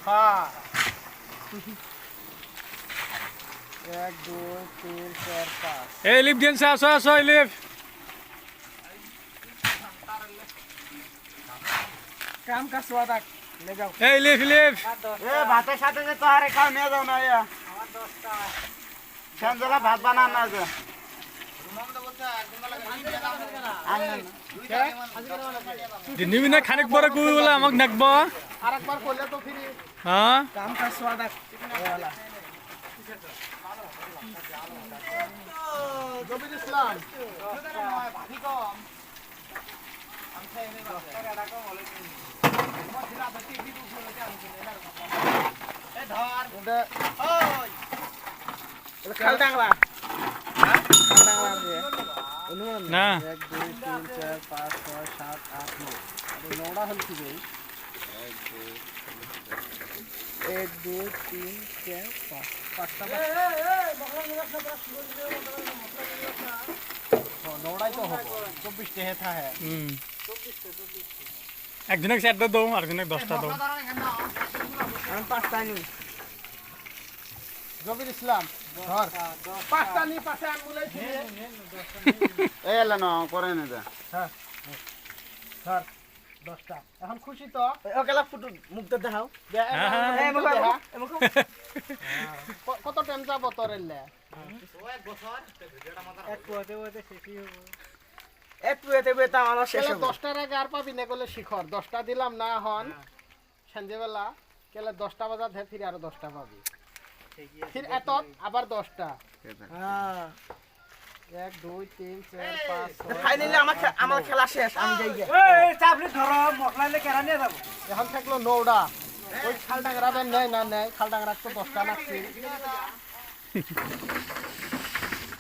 হ্যাঁ 1 2 3 4 5 এই লিফ গেনছে আসো আসো এই লিফ কাম কা स्वादा ले जाओ এই লিফ লিফ এ ভাতের সাথে যে তোহারে খাও নিয়ে যাও না ইয়া আমার 10টা সঞ্জলা ভাত বানান না যে নিবি না খানিক পরে কই বলে আমাক নাকব আরেকবার করলে তো ফিরি হ্যাঁ কাম কা स्वादा वाला জবির ইসলাম ভাবি কম আমি খাই নেই বাবা টাকা কম হলে মছিলা বাতি বিদু বলে যে আমি কিনে এলার এ ধর ওটা ওই এটা খাল ডাংলা হ্যাঁ খাল ডাংলা দিয়ে অনুমান না 1 2 3 4 5 6 7 8 9 আরে নোড়া হল কি ভাই 1 2 3 4 5 পাঁচটা নোড়াই তো হবো 24 তে হেথা হে একজনকে 7টা দাও আরেকজনকে 10টা দাও আমি পাঁচটা নি জবির ইসলাম ধর পাঁচটা নি পাশে আঙ্গুলাই ছিল এই এলা না করে নে যা হ্যাঁ ধর 10টা এখন খুশি তো ওকেলা ফুটু মুখটা দেখাও কত টাইম যাব তোরেলে এক বছর এক পুয়াতে পুয়াতে শেষই হবো এক পুয়াতে পুয়াতে আমার শেষ হবে 10টার আগে আর পাবি না বলে শিখর 10টা দিলাম না হন সন্ধ্যাবেলা কেলে 10টা বাজা ধরে ফিরে আরো 10টা পাবি ফির এত আবার 10টা হ্যাঁ 1 2 3 4 5 ফাইনালি আমার খেলা শেষ আমি যাই গে এই চাপলি ধরো মকলাইলে কেরা নিয়ে যাব এখন থাকলো নৌড়া ওই খালডাংরা বেন নেয় না নেয় খালডাংরা তো 10টা লাগছে